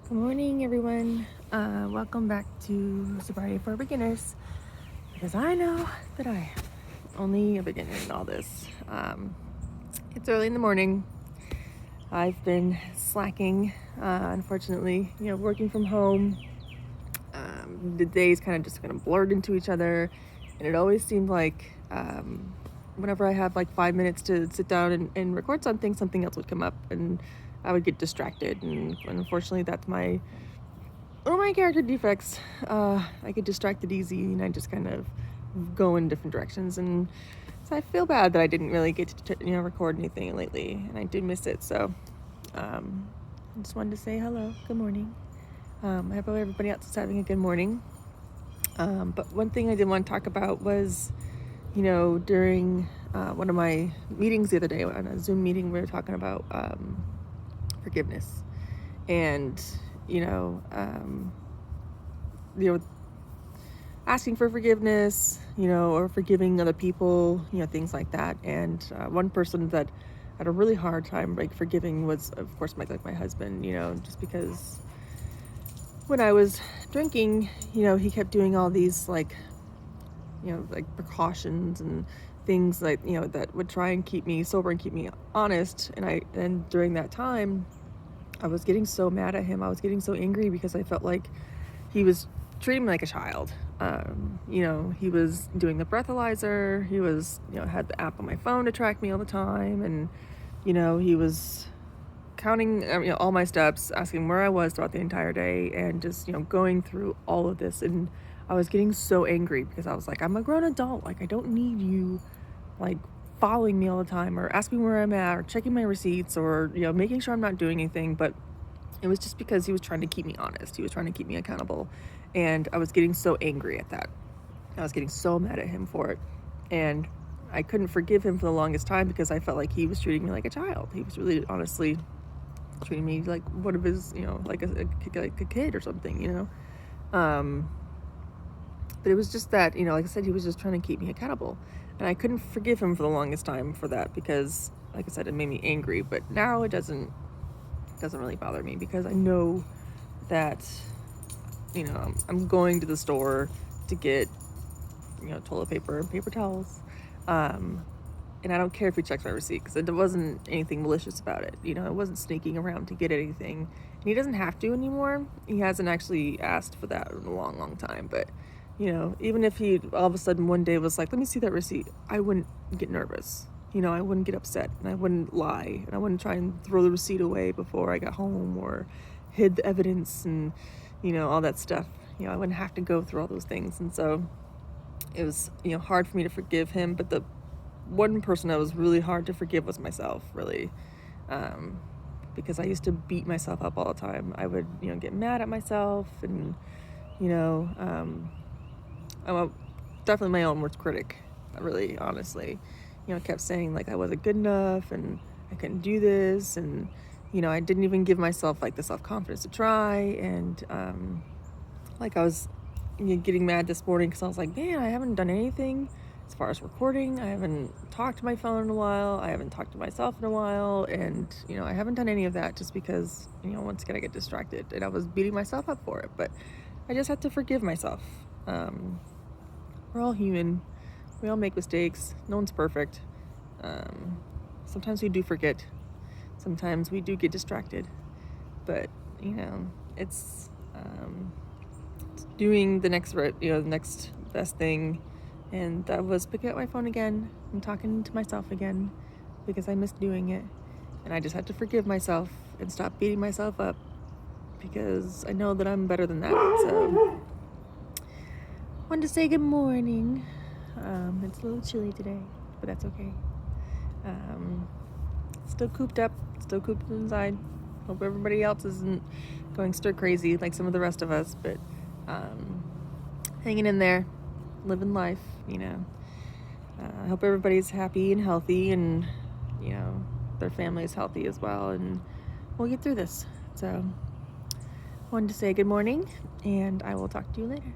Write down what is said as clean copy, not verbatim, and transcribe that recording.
Good morning, everyone. Welcome back to Sobriety for Beginners, because I know that I am only a beginner in all this. It's early in the morning. I've been slacking, unfortunately, working from home. The days kind of just blurred into each other, and it always seemed like whenever I have like 5 minutes to sit down and record something else would come up, and I would get distracted. And unfortunately, that's my character defects. I get distracted easy, and I just kind of go in different directions, and so I feel bad that I didn't really get to record anything lately, and I do miss it. So I just wanted to say hello, good morning. I hope everybody else is having a good morning. But one thing I did want to talk about was, during one of my meetings the other day, on a Zoom meeting, we were talking about forgiveness, and you know, um, asking for forgiveness, or forgiving other people, things like that. And one person that had a really hard time forgiving was, of course, my husband. Just because when I was drinking, he kept doing all these like precautions and things like that would try and keep me sober and keep me honest. And during that time, I was getting so mad at him. I was getting so angry because I felt like he was treating me like a child. He was doing the breathalyzer. He was, had the app on my phone to track me all the time. And, he was counting, all my steps, asking where I was throughout the entire day, and just, going through all of this. And I was getting so angry because I was like, I'm a grown adult. Like, I don't need you, like, following me all the time, or asking where I'm at, or checking my receipts, or making sure I'm not doing anything. But it was just because he was trying to keep me honest. He was trying to keep me accountable, and I was getting so angry at that. I was getting so mad at him for it, and I couldn't forgive him for the longest time because I felt like he was treating me like a child. He was really honestly treating me like one of his, like a kid or something. But it was just that, like I said, he was just trying to keep me accountable. And I couldn't forgive him for the longest time for that because, like I said, it made me angry. But now it doesn't really bother me because I know that, I'm going to the store to get, toilet paper and paper towels. And I don't care if he checks my receipt because there wasn't anything malicious about it. I wasn't sneaking around to get anything. And he doesn't have to anymore. He hasn't actually asked for that in a long, long time. But, even if he all of a sudden one day was like, let me see that receipt, I wouldn't get nervous. I wouldn't get upset, and I wouldn't lie, and I wouldn't try and throw the receipt away before I got home, or hid the evidence and, all that stuff. I wouldn't have to go through all those things. And so it was, hard for me to forgive him. But the one person that was really hard to forgive was myself, really, because I used to beat myself up all the time. I would, get mad at myself, and, I'm definitely my own worst critic, really, honestly. Kept saying like I wasn't good enough and I couldn't do this, and I didn't even give myself like the self-confidence to try. And like I was getting mad this morning because I was like, man, I haven't done anything as far as recording. I haven't talked to my phone in a while. I haven't talked to myself in a while, and I haven't done any of that just because once again I get distracted, and I was beating myself up for it. But I just had to forgive myself. We're all human. We all make mistakes. No one's perfect. Sometimes we do forget. Sometimes we do get distracted. But, it's doing the next best thing. And that was picking up my phone again and talking to myself again because I missed doing it. And I just had to forgive myself and stop beating myself up because I know that I'm better than that. So, wanted to say good morning. It's a little chilly today, but that's okay. Still cooped up, still cooped inside. Hope everybody else isn't going stir crazy like some of the rest of us, but hanging in there, living life, I hope everybody's happy and healthy, and, their family is healthy as well, and we'll get through this. So, wanted to say good morning, and I will talk to you later.